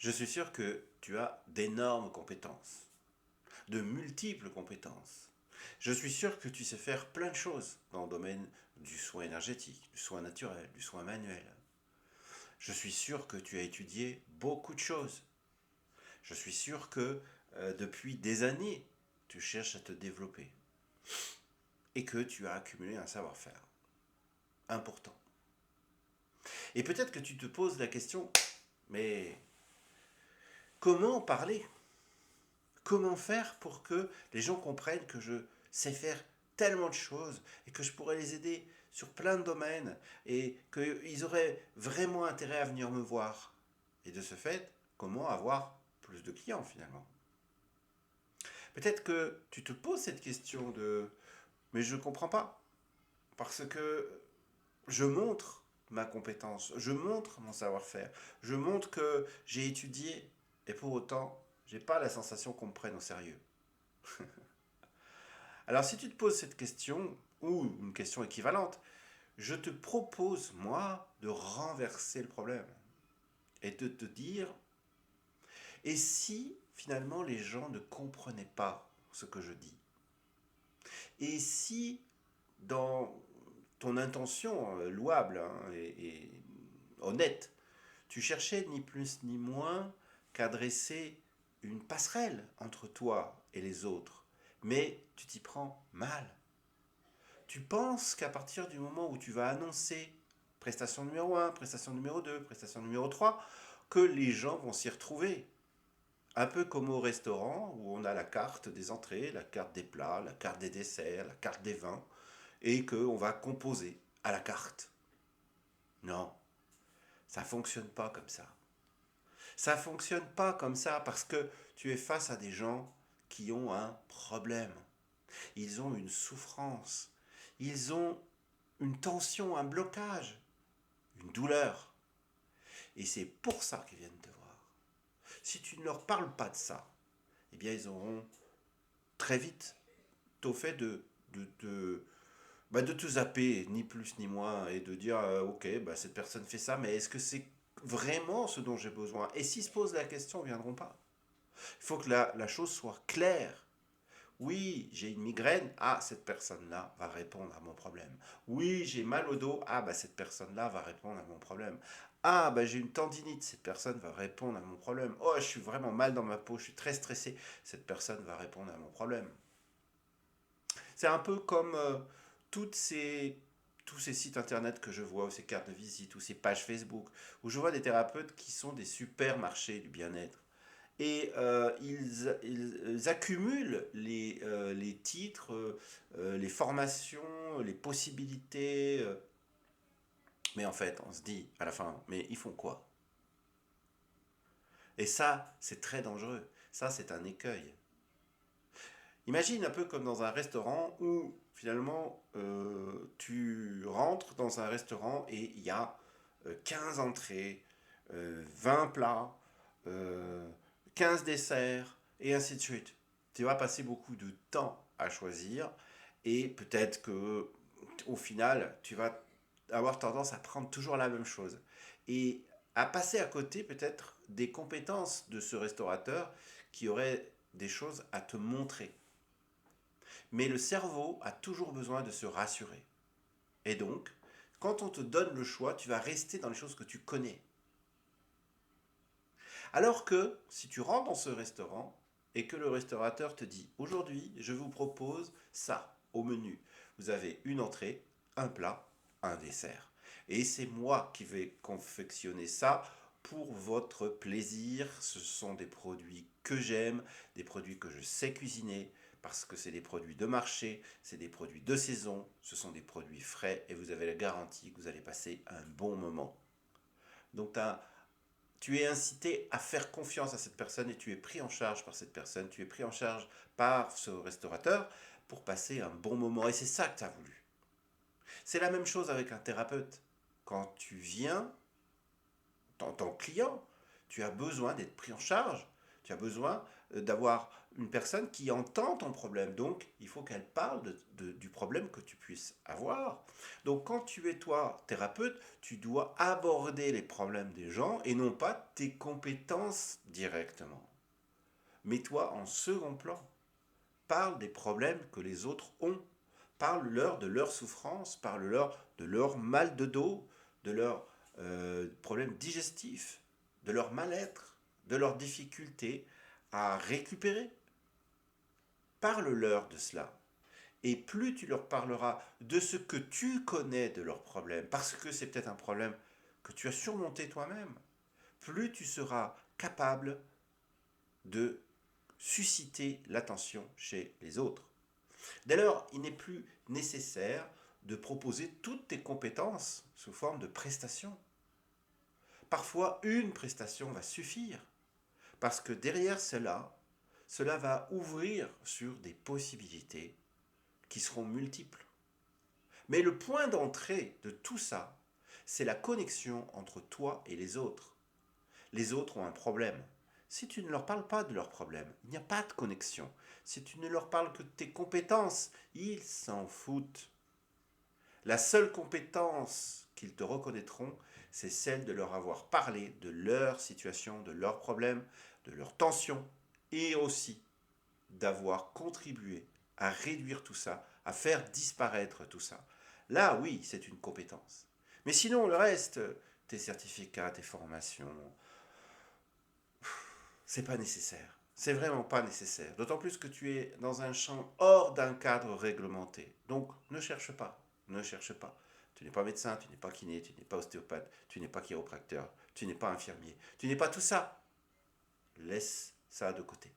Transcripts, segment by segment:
Je suis sûr que tu as d'énormes compétences, de multiples compétences. Je suis sûr que tu sais faire plein de choses dans le domaine du soin énergétique, du soin naturel, du soin manuel. Je suis sûr que tu as étudié beaucoup de choses. Je suis sûr que depuis des années, tu cherches à te développer et que tu as accumulé un savoir-faire important. Et peut-être que tu te poses la question, mais comment parler? Comment faire pour que les gens comprennent que je sais faire tellement de choses et que je pourrais les aider sur plein de domaines et qu'ils auraient vraiment intérêt à venir me voir? Et de ce fait, comment avoir plus de clients finalement? Peut-être que tu te poses cette question de mais je ne comprends pas parce que je montre ma compétence, je montre mon savoir-faire, je montre que j'ai étudié et pour autant, j'ai pas la sensation qu'on me prenne au sérieux. Alors si tu te poses cette question, ou une question équivalente, je te propose, moi, de renverser le problème et de te dire, et si finalement les gens ne comprenaient pas ce que je dis? Et si dans ton intention louable et honnête, tu cherchais ni plus ni moins qu'à dresser une passerelle entre toi et les autres, mais tu t'y prends mal. Tu penses qu'à partir du moment où tu vas annoncer prestation numéro un, prestation numéro 2, prestation numéro 3, que les gens vont s'y retrouver. Un peu comme au restaurant où on a la carte des entrées, la carte des plats, la carte des desserts, la carte des vins, et qu'on va composer à la carte. Non, ça ne fonctionne pas comme ça. Ça ne fonctionne pas comme ça parce que tu es face à des gens qui ont un problème. Ils ont une souffrance. Ils ont une tension, un blocage, une douleur. Et c'est pour ça qu'ils viennent te voir. Si tu ne leur parles pas de ça, eh bien ils auront très vite au fait de te zapper, ni plus ni moins, et de dire ok, bah, cette personne fait ça, mais est-ce que c'est vraiment ce dont j'ai besoin? Et s'ils se posent la question, ils ne viendront pas. Il faut que la chose soit claire. Oui, j'ai une migraine. Ah, cette personne-là va répondre à mon problème. Oui, j'ai mal au dos. Ah, bah cette personne-là va répondre à mon problème. Ah, bah j'ai une tendinite. Cette personne va répondre à mon problème. Oh, je suis vraiment mal dans ma peau. Je suis très stressé. Cette personne va répondre à mon problème. C'est un peu comme toutes ces, tous ces sites internet que je vois, ou ces cartes de visite, ou ces pages Facebook, où je vois des thérapeutes qui sont des supermarchés du bien-être. Et ils accumulent les titres, les formations, les possibilités. Mais en fait, on se dit à la fin, mais ils font quoi? Et ça, c'est très dangereux. Ça, c'est un écueil. Imagine un peu comme dans un restaurant où finalement tu rentres dans un restaurant et il y a 15 entrées, 20 plats, euh, 15 desserts et ainsi de suite. Tu vas passer beaucoup de temps à choisir et peut-être que au final tu vas avoir tendance à prendre toujours la même chose et à passer à côté peut-être des compétences de ce restaurateur qui aurait des choses à te montrer. Mais le cerveau a toujours besoin de se rassurer. Et donc, quand on te donne le choix, tu vas rester dans les choses que tu connais. Alors que si tu rentres dans ce restaurant et que le restaurateur te dit aujourd'hui, je vous propose ça au menu. Vous avez une entrée, un plat, un dessert. Et c'est moi qui vais confectionner ça pour votre plaisir. Ce sont des produits que j'aime, des produits que je sais cuisiner, parce que c'est des produits de marché, c'est des produits de saison, ce sont des produits frais et vous avez la garantie que vous allez passer un bon moment. Donc tu es incité à faire confiance à cette personne et tu es pris en charge par cette personne, tu es pris en charge par ce restaurateur pour passer un bon moment. Et c'est ça que tu as voulu. C'est la même chose avec un thérapeute. Quand tu viens en tant que client, tu as besoin d'être pris en charge, Tu as besoin d'avoir une personne qui entend ton problème. Donc, il faut qu'elle parle du problème que tu puisses avoir. Donc, quand tu es toi thérapeute, tu dois aborder les problèmes des gens et non pas tes compétences directement. Mets-toi en second plan. Parle des problèmes que les autres ont. Parle-leur de leur souffrance, parle-leur de leur mal de dos, de leurs problèmes digestifs, de leur mal-être, de leurs difficultés à récupérer. Parle-leur de cela. Et plus tu leur parleras de ce que tu connais de leurs problèmes, parce que c'est peut-être un problème que tu as surmonté toi-même, plus tu seras capable de susciter l'attention chez les autres. Dès lors, il n'est plus nécessaire de proposer toutes tes compétences sous forme de prestations. Parfois, une prestation va suffire, parce que derrière cela va ouvrir sur des possibilités qui seront multiples. Mais le point d'entrée de tout ça, c'est la connexion entre toi et les autres. Les autres ont un problème. Si tu ne leur parles pas de leurs problèmes, il n'y a pas de connexion. Si tu ne leur parles que de tes compétences, ils s'en foutent. La seule compétence qu'ils te reconnaîtront, c'est celle de leur avoir parlé de leur situation, de leurs problèmes, de leurs tensions, et aussi d'avoir contribué à réduire tout ça, à faire disparaître tout ça. Là, oui, c'est une compétence. Mais sinon, le reste, tes certificats, tes formations, c'est pas nécessaire. C'est vraiment pas nécessaire. D'autant plus que tu es dans un champ hors d'un cadre réglementé. Donc, ne cherche pas. Ne cherche pas. Tu n'es pas médecin, tu n'es pas kiné, tu n'es pas ostéopathe, tu n'es pas chiropracteur, tu n'es pas infirmier, tu n'es pas tout ça. Laisse ça de côté.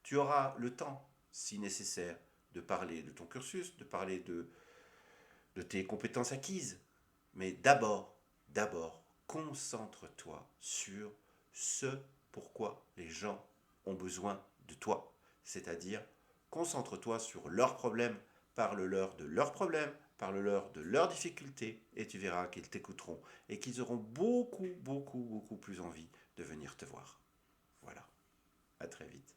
Tu auras le temps, si nécessaire, de parler de ton cursus, de parler de tes compétences acquises. Mais d'abord, concentre-toi sur ce pourquoi les gens ont besoin de toi. C'est-à-dire, concentre-toi sur leurs problèmes, parle-leur de leurs problèmes, parle-leur de leurs difficultés, et tu verras qu'ils t'écouteront et qu'ils auront beaucoup plus envie de venir te voir. Voilà, à très vite.